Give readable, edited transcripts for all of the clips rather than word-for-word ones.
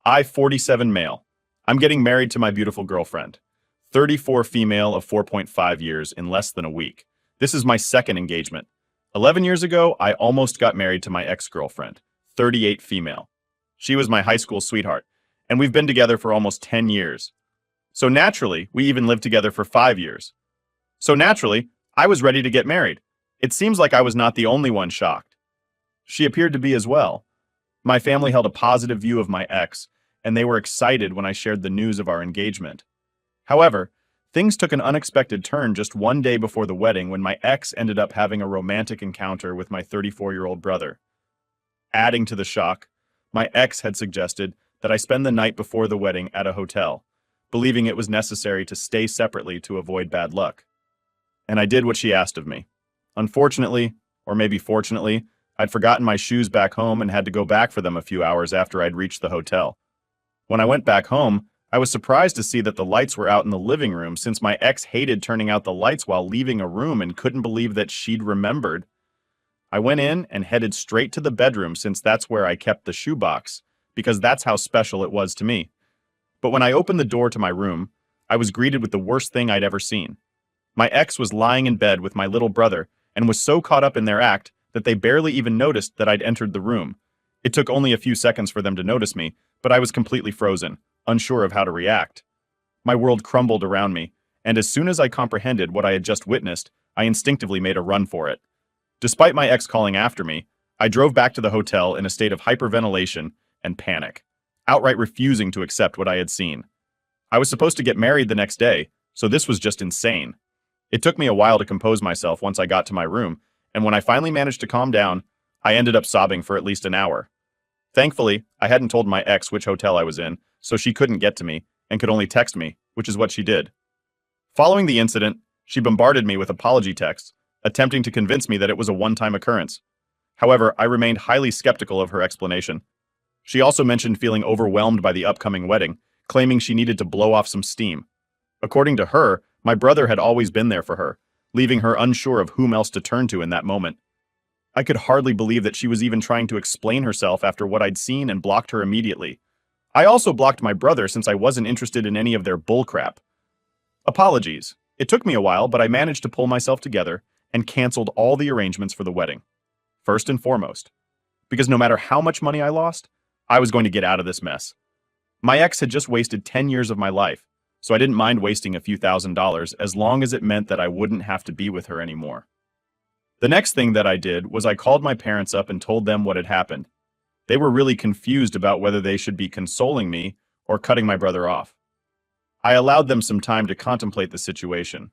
I, 47 male. I'm getting married to my beautiful girlfriend. 34 female of 4.5 years in less than a week. This is my second engagement. 11 years ago, I almost got married to my ex-girlfriend. 38 female. She was my high school sweetheart, and we've been together for almost 10 years. So naturally, we even lived together for 5 years. So naturally, I was ready to get married. It seems like I was not the only one shocked. She appeared to be as well. My family held a positive view of my ex, and they were excited when I shared the news of our engagement. However, things took an unexpected turn just one day before the wedding when my ex ended up having a romantic encounter with my 34-year-old brother. Adding to the shock, my ex had suggested that I spend the night before the wedding at a hotel, believing it was necessary to stay separately to avoid bad luck. And I did what she asked of me. Unfortunately, or maybe fortunately, I'd forgotten my shoes back home and had to go back for them a few hours after I'd reached the hotel. When I went back home, I was surprised to see that the lights were out in the living room since my ex hated turning out the lights while leaving a room and couldn't believe that she'd remembered. I went in and headed straight to the bedroom since that's where I kept the shoebox, because that's how special it was to me. But when I opened the door to my room, I was greeted with the worst thing I'd ever seen. My ex was lying in bed with my little brother and was so caught up in their act that they barely even noticed that I'd entered the room. It took only a few seconds for them to notice me, but I was completely frozen, unsure of how to react. My world crumbled around me, and as soon as I comprehended what I had just witnessed, I instinctively made a run for it. Despite my ex calling after me, I drove back to the hotel in a state of hyperventilation and panic, outright refusing to accept what I had seen. I was supposed to get married the next day, so this was just insane. It took me a while to compose myself once I got to my room, and when I finally managed to calm down, I ended up sobbing for at least an hour. Thankfully, I hadn't told my ex which hotel I was in, so she couldn't get to me and could only text me, which is what she did. Following the incident, she bombarded me with apology texts, attempting to convince me that it was a one-time occurrence. However, I remained highly skeptical of her explanation. She also mentioned feeling overwhelmed by the upcoming wedding, claiming she needed to blow off some steam. According to her, my brother had always been there for her, leaving her unsure of whom else to turn to in that moment. I could hardly believe that she was even trying to explain herself after what I'd seen and blocked her immediately. I also blocked my brother since I wasn't interested in any of their bullcrap. Apologies. It took me a while, but I managed to pull myself together and canceled all the arrangements for the wedding. First and foremost, because no matter how much money I lost, I was going to get out of this mess. My ex had just wasted 10 years of my life, so I didn't mind wasting a few $1,000s as long as it meant that I wouldn't have to be with her anymore. The next thing that I did was I called my parents up and told them what had happened. They were really confused about whether they should be consoling me or cutting my brother off. I allowed them some time to contemplate the situation.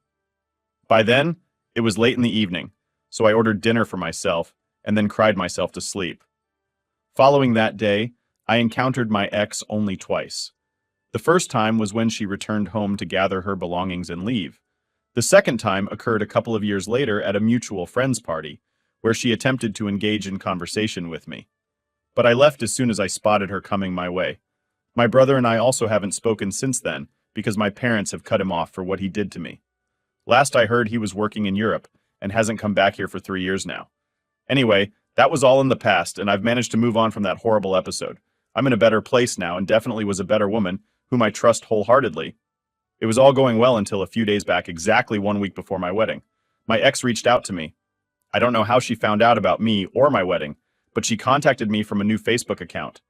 By then, it was late in the evening, so I ordered dinner for myself and then cried myself to sleep. Following that day, I encountered my ex only twice. The first time was when she returned home to gather her belongings and leave. The second time occurred a couple of years later at a mutual friend's party, where she attempted to engage in conversation with me. But I left as soon as I spotted her coming my way. My brother and I also haven't spoken since then, because my parents have cut him off for what he did to me. Last I heard, he was working in Europe, and hasn't come back here for 3 years now. Anyway, that was all in the past, and I've managed to move on from that horrible episode. I'm in a better place now, and definitely was a better woman, whom I trust wholeheartedly. It was all going well until a few days back, exactly 1 week before my wedding. My ex reached out to me. I don't know how she found out about me or my wedding, but she contacted me from a new Facebook account.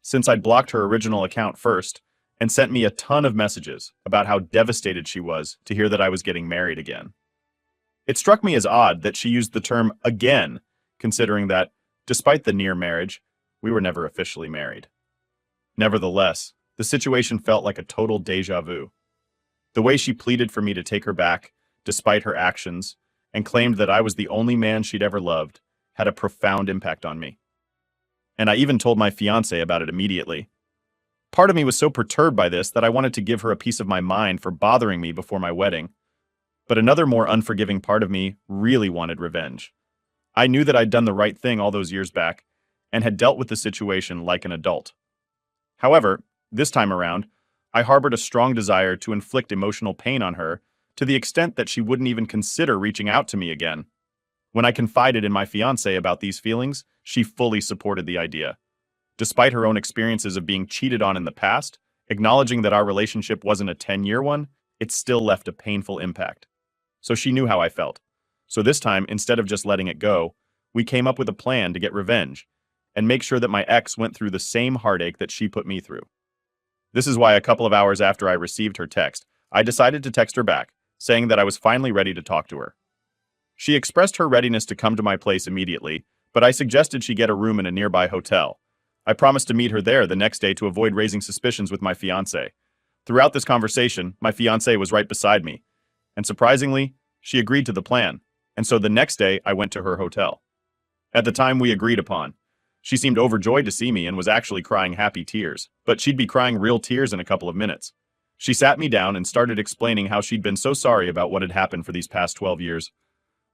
Since I'd blocked her original account first, and sent me a ton of messages about how devastated she was to hear that I was getting married again. It struck me as odd that she used the term again, considering that, despite the near marriage, we were never officially married. Nevertheless, the situation felt like a total déjà vu. The way she pleaded for me to take her back, despite her actions, and claimed that I was the only man she'd ever loved, had a profound impact on me. And I even told my fiancé about it immediately. Part of me was so perturbed by this that I wanted to give her a piece of my mind for bothering me before my wedding. But another more unforgiving part of me really wanted revenge. I knew that I'd done the right thing all those years back, and had dealt with the situation like an adult. However, this time around, I harbored a strong desire to inflict emotional pain on her to the extent that she wouldn't even consider reaching out to me again. When I confided in my fiancé about these feelings, she fully supported the idea. Despite her own experiences of being cheated on in the past, acknowledging that our relationship wasn't a 10-year one, it still left a painful impact. So she knew how I felt. So this time, instead of just letting it go, we came up with a plan to get revenge and make sure that my ex went through the same heartache that she put me through. This is why a couple of hours after I received her text, I decided to text her back, saying that I was finally ready to talk to her. She expressed her readiness to come to my place immediately, but I suggested she get a room in a nearby hotel. I promised to meet her there the next day to avoid raising suspicions with my fiancé. Throughout this conversation, my fiancé was right beside me, and surprisingly, she agreed to the plan, and so the next day I went to her hotel. At the time we agreed upon, she seemed overjoyed to see me and was actually crying happy tears, but she'd be crying real tears in a couple of minutes. She sat me down and started explaining how she'd been so sorry about what had happened for these past 12 years.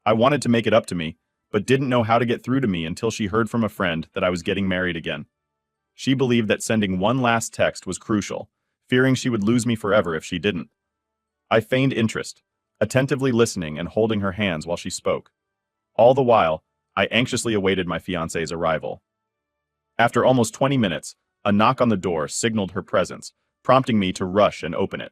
I wanted to make it up to me, but didn't know how to get through to me until she heard from a friend that I was getting married again. She believed that sending one last text was crucial, fearing she would lose me forever if she didn't. I feigned interest, attentively listening and holding her hands while she spoke. All the while, I anxiously awaited my fiancé's arrival. After almost 20 minutes, a knock on the door signaled her presence, prompting me to rush and open it.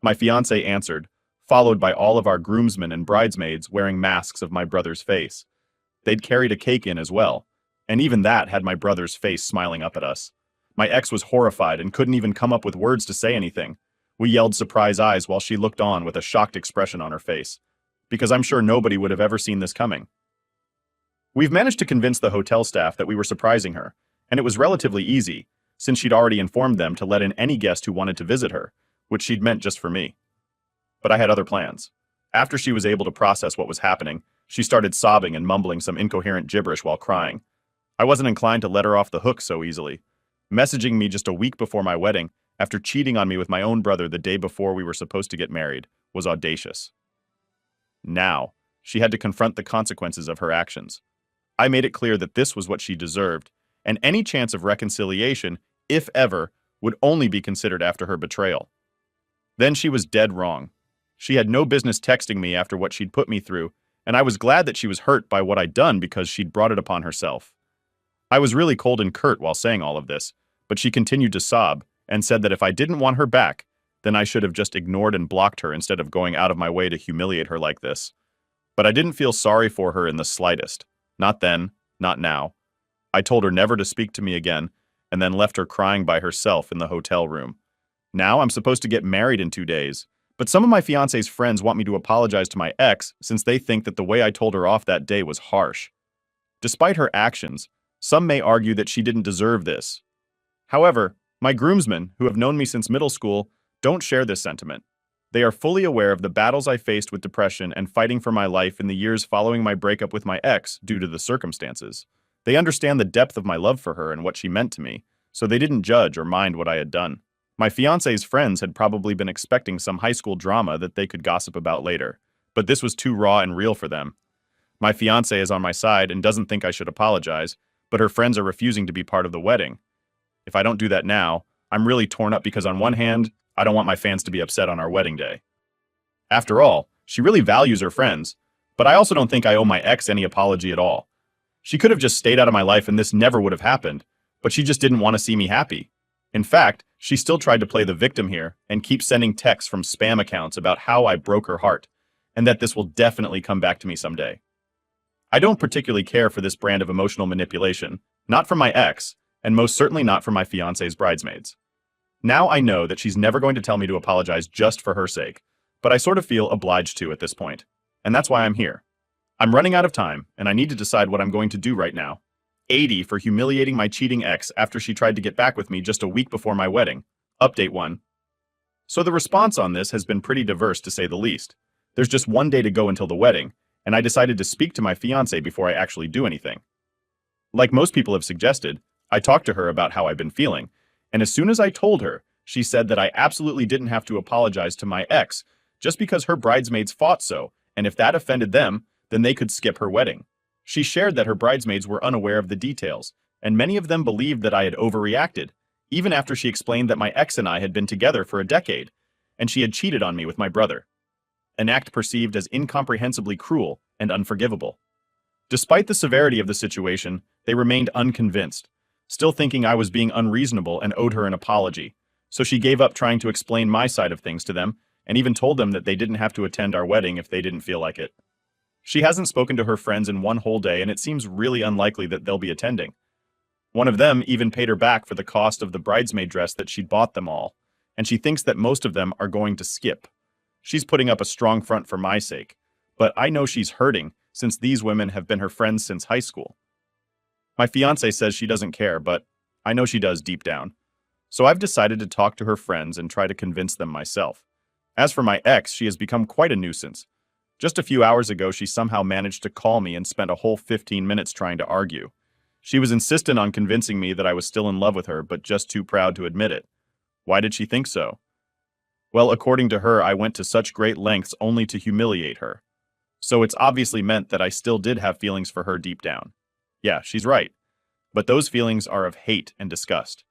My fiancé answered, followed by all of our groomsmen and bridesmaids wearing masks of my brother's face. They'd carried a cake in as well, and even that had my brother's face smiling up at us. My ex was horrified and couldn't even come up with words to say anything. We yelled surprise eyes while she looked on with a shocked expression on her face, because I'm sure nobody would have ever seen this coming. We've managed to convince the hotel staff that we were surprising her, and it was relatively easy, since she'd already informed them to let in any guest who wanted to visit her, which she'd meant just for me. But I had other plans. After she was able to process what was happening, she started sobbing and mumbling some incoherent gibberish while crying. I wasn't inclined to let her off the hook so easily. Messaging me just a week before my wedding, after cheating on me with my own brother the day before we were supposed to get married, was audacious. Now, she had to confront the consequences of her actions. I made it clear that this was what she deserved, and any chance of reconciliation, if ever, would only be considered after her betrayal. Then she was dead wrong. She had no business texting me after what she'd put me through, and I was glad that she was hurt by what I'd done because she'd brought it upon herself. I was really cold and curt while saying all of this, but she continued to sob and said that if I didn't want her back, then I should have just ignored and blocked her instead of going out of my way to humiliate her like this. But I didn't feel sorry for her in the slightest. Not then, not now. I told her never to speak to me again, and then left her crying by herself in the hotel room. Now I'm supposed to get married in 2 days, but some of my fiancé's friends want me to apologize to my ex since they think that the way I told her off that day was harsh. Despite her actions, some may argue that she didn't deserve this. However, my groomsmen, who have known me since middle school, don't share this sentiment. They are fully aware of the battles I faced with depression and fighting for my life in the years following my breakup with my ex due to the circumstances. They understand the depth of my love for her and what she meant to me, so they didn't judge or mind what I had done. My fiancé's friends had probably been expecting some high school drama that they could gossip about later, but this was too raw and real for them. My fiancé is on my side and doesn't think I should apologize, but her friends are refusing to be part of the wedding. If I don't do that now, I'm really torn up because on one hand, I don't want my fans to be upset on our wedding day. After all, she really values her friends, but I also don't think I owe my ex any apology at all. She could have just stayed out of my life and this never would have happened, but she just didn't want to see me happy. In fact, she still tried to play the victim here and keep sending texts from spam accounts about how I broke her heart, and that this will definitely come back to me someday. I don't particularly care for this brand of emotional manipulation, not from my ex, and most certainly not from my fiancé's bridesmaids. Now I know that she's never going to tell me to apologize just for her sake, but I sort of feel obliged to at this point, and that's why I'm here. I'm running out of time, and I need to decide what I'm going to do right now. 80 for humiliating my cheating ex after she tried to get back with me just a week before my wedding. Update 1. So the response on this has been pretty diverse to say the least. There's just 1 day to go until the wedding, and I decided to speak to my fiancé before I actually do anything. Like most people have suggested, I talked to her about how I've been feeling, and as soon as I told her, she said that I absolutely didn't have to apologize to my ex just because her bridesmaids fought so, and if that offended them, then they could skip her wedding. She shared that her bridesmaids were unaware of the details, and many of them believed that I had overreacted, even after she explained that my ex and I had been together for a decade, and she had cheated on me with my brother. An act perceived as incomprehensibly cruel and unforgivable. Despite the severity of the situation, they remained unconvinced. still thinking I was being unreasonable and owed her an apology. So she gave up trying to explain my side of things to them, and even told them that they didn't have to attend our wedding if they didn't feel like it. She hasn't spoken to her friends in one whole day, and it seems really unlikely that they'll be attending. One of them even paid her back for the cost of the bridesmaid dress that she'd bought them all, and she thinks that most of them are going to skip. She's putting up a strong front for my sake, but I know she's hurting since these women have been her friends since high school. My fiance says she doesn't care, but I know she does deep down. So I've decided to talk to her friends and try to convince them myself. As for my ex, she has become quite a nuisance. Just a few hours ago, she somehow managed to call me and spent a whole 15 minutes trying to argue. She was insistent on convincing me that I was still in love with her, but just too proud to admit it. Why did she think so? Well, according to her, I went to such great lengths only to humiliate her. So it's obviously meant that I still did have feelings for her deep down. Yeah, she's right. But those feelings are of hate and disgust.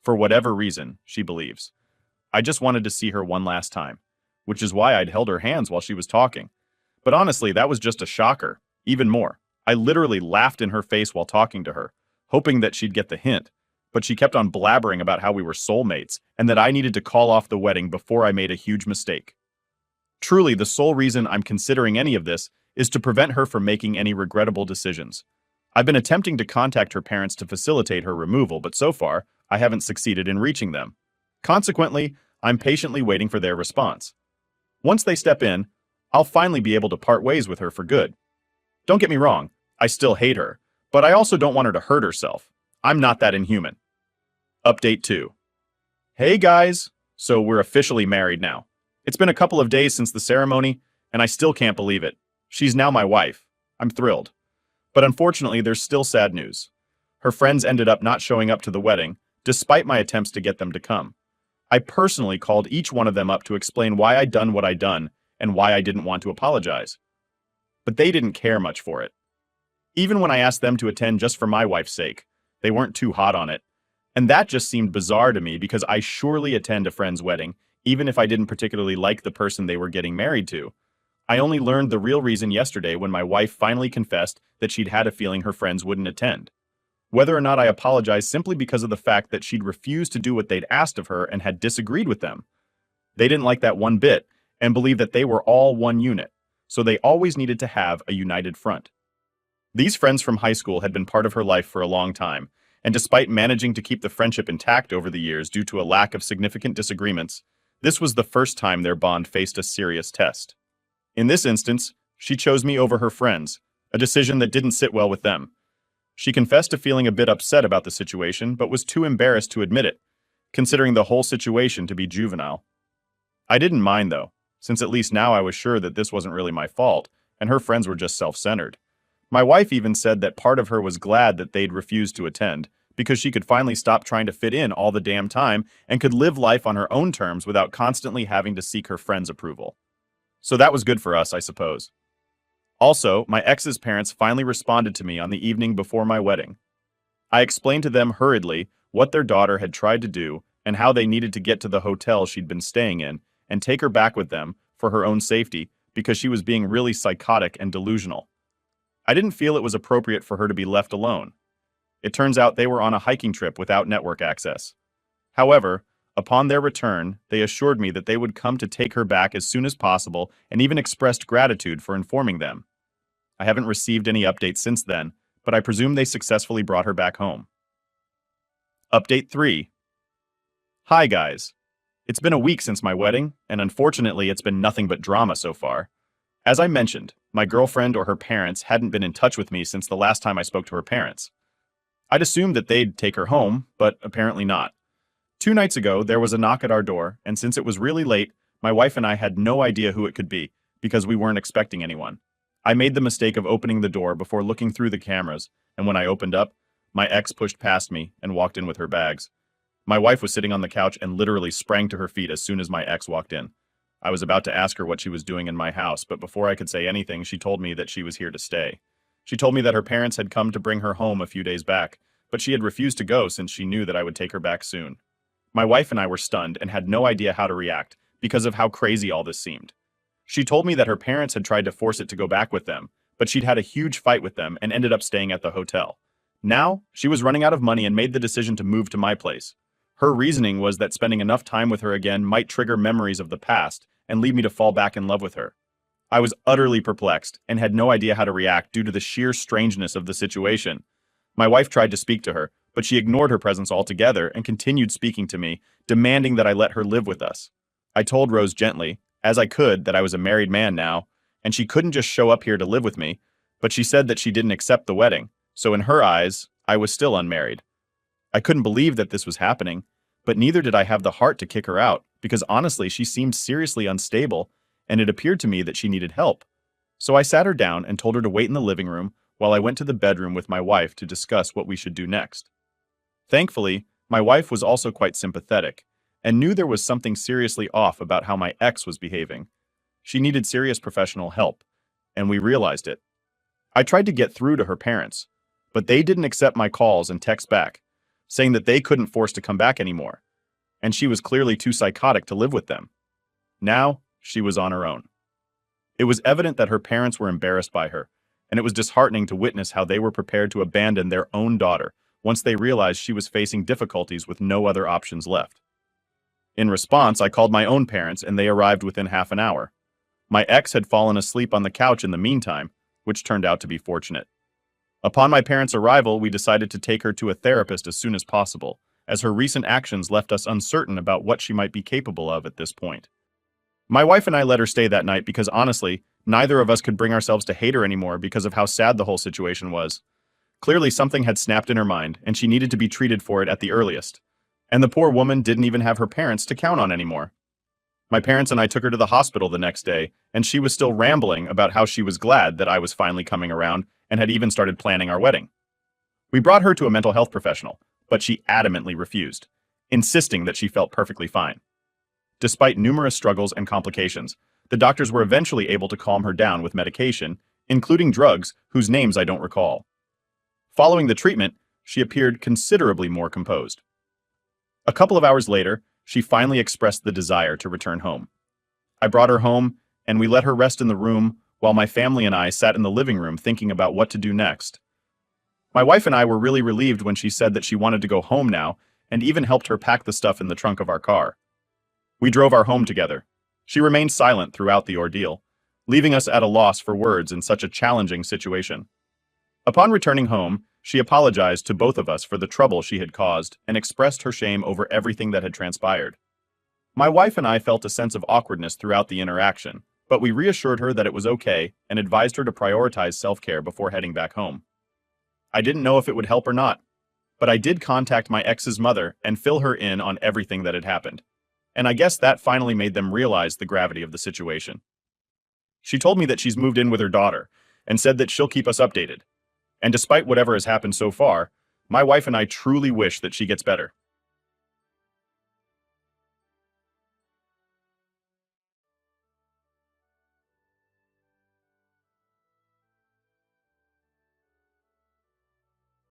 For whatever reason, she believes. I just wanted to see her one last time, which is why I'd held her hands while she was talking. But honestly, that was just a shocker. Even more. I literally laughed in her face while talking to her, hoping that she'd get the hint, but she kept on blabbering about how we were soulmates and that I needed to call off the wedding before I made a huge mistake. Truly, the sole reason I'm considering any of this is to prevent her from making any regrettable decisions. I've been attempting to contact her parents to facilitate her removal, but so far, I haven't succeeded in reaching them. Consequently, I'm patiently waiting for their response. Once they step in, I'll finally be able to part ways with her for good. Don't get me wrong, I still hate her, but I also don't want her to hurt herself. I'm not that inhuman. Update 2. Hey guys! So we're officially married now. It's been a couple of days since the ceremony, and I still can't believe it. She's now my wife. I'm thrilled. But unfortunately, there's still sad news. Her friends ended up not showing up to the wedding, despite my attempts to get them to come. I personally called each one of them up to explain why I'd done what I'd done and why I didn't want to apologize. But they didn't care much for it. Even when I asked them to attend just for my wife's sake, they weren't too hot on it. And that just seemed bizarre to me because I surely attend a friend's wedding, even if I didn't particularly like the person they were getting married to. I only learned the real reason yesterday when my wife finally confessed that she'd had a feeling her friends wouldn't attend. Whether or not I apologized simply because of the fact that she'd refused to do what they'd asked of her and had disagreed with them. They didn't like that one bit and believed that they were all one unit, so they always needed to have a united front. These friends from high school had been part of her life for a long time, and despite managing to keep the friendship intact over the years due to a lack of significant disagreements, this was the first time their bond faced a serious test. In this instance, she chose me over her friends, a decision that didn't sit well with them. She confessed to feeling a bit upset about the situation, but was too embarrassed to admit it, considering the whole situation to be juvenile. I didn't mind, though, since at least now I was sure that this wasn't really my fault, and her friends were just self-centered. My wife even said that part of her was glad that they'd refused to attend, because she could finally stop trying to fit in all the damn time and could live life on her own terms without constantly having to seek her friends' approval. So that was good for us, I suppose. Also, my ex's parents finally responded to me on the evening before my wedding. I explained to them hurriedly what their daughter had tried to do and how they needed to get to the hotel she'd been staying in and take her back with them for her own safety because she was being really psychotic and delusional. I didn't feel it was appropriate for her to be left alone. It turns out they were on a hiking trip without network access. However, upon their return, they assured me that they would come to take her back as soon as possible and even expressed gratitude for informing them. I haven't received any updates since then, but I presume they successfully brought her back home. Update 3. Hi guys. It's been a week since my wedding, and unfortunately it's been nothing but drama so far. As I mentioned, my girlfriend or her parents hadn't been in touch with me since the last time I spoke to her parents. I'd assumed that they'd take her home, but apparently not. 2 nights ago, there was a knock at our door, and since it was really late, my wife and I had no idea who it could be, because we weren't expecting anyone. I made the mistake of opening the door before looking through the cameras, and when I opened up, my ex pushed past me and walked in with her bags. My wife was sitting on the couch and literally sprang to her feet as soon as my ex walked in. I was about to ask her what she was doing in my house, but before I could say anything, she told me that she was here to stay. She told me that her parents had come to bring her home a few days back, but she had refused to go since she knew that I would take her back soon. My wife and I were stunned and had no idea how to react because of how crazy all this seemed. She told me that her parents had tried to force it to go back with them, but she'd had a huge fight with them and ended up staying at the hotel. Now, she was running out of money and made the decision to move to my place. Her reasoning was that spending enough time with her again might trigger memories of the past and lead me to fall back in love with her. I was utterly perplexed and had no idea how to react due to the sheer strangeness of the situation. My wife tried to speak to her, but she ignored her presence altogether and continued speaking to me, demanding that I let her live with us. I told Rose gently, as I could, that I was a married man now, and she couldn't just show up here to live with me, but she said that she didn't accept the wedding, so in her eyes, I was still unmarried. I couldn't believe that this was happening, but neither did I have the heart to kick her out, because honestly, she seemed seriously unstable, and it appeared to me that she needed help. So I sat her down and told her to wait in the living room while I went to the bedroom with my wife to discuss what we should do next. Thankfully, my wife was also quite sympathetic, and knew there was something seriously off about how my ex was behaving. She needed serious professional help, and we realized it. I tried to get through to her parents, but they didn't accept my calls and texts back, saying that they couldn't force to come back anymore, and she was clearly too psychotic to live with them. Now, she was on her own. It was evident that her parents were embarrassed by her, and it was disheartening to witness how they were prepared to abandon their own daughter once they realized she was facing difficulties with no other options left. In response, I called my own parents and they arrived within half an hour. My ex had fallen asleep on the couch in the meantime, which turned out to be fortunate. Upon my parents' arrival, we decided to take her to a therapist as soon as possible, as her recent actions left us uncertain about what she might be capable of at this point. My wife and I let her stay that night because honestly, neither of us could bring ourselves to hate her anymore because of how sad the whole situation was. Clearly something had snapped in her mind, and she needed to be treated for it at the earliest. And the poor woman didn't even have her parents to count on anymore. My parents and I took her to the hospital the next day, and she was still rambling about how she was glad that I was finally coming around and had even started planning our wedding. We brought her to a mental health professional, but she adamantly refused, insisting that she felt perfectly fine. Despite numerous struggles and complications, the doctors were eventually able to calm her down with medication, including drugs whose names I don't recall. Following the treatment, she appeared considerably more composed. A couple of hours later, she finally expressed the desire to return home. I brought her home, and we let her rest in the room while my family and I sat in the living room thinking about what to do next. My wife and I were really relieved when she said that she wanted to go home now, and even helped her pack the stuff in the trunk of our car. We drove our home together. She remained silent throughout the ordeal, leaving us at a loss for words in such a challenging situation. Upon returning home, she apologized to both of us for the trouble she had caused and expressed her shame over everything that had transpired. My wife and I felt a sense of awkwardness throughout the interaction, but we reassured her that it was okay and advised her to prioritize self-care before heading back home. I didn't know if it would help or not, but I did contact my ex's mother and fill her in on everything that had happened. And I guess that finally made them realize the gravity of the situation. She told me that she's moved in with her daughter and said that she'll keep us updated. And despite whatever has happened so far, my wife and I truly wish that she gets better.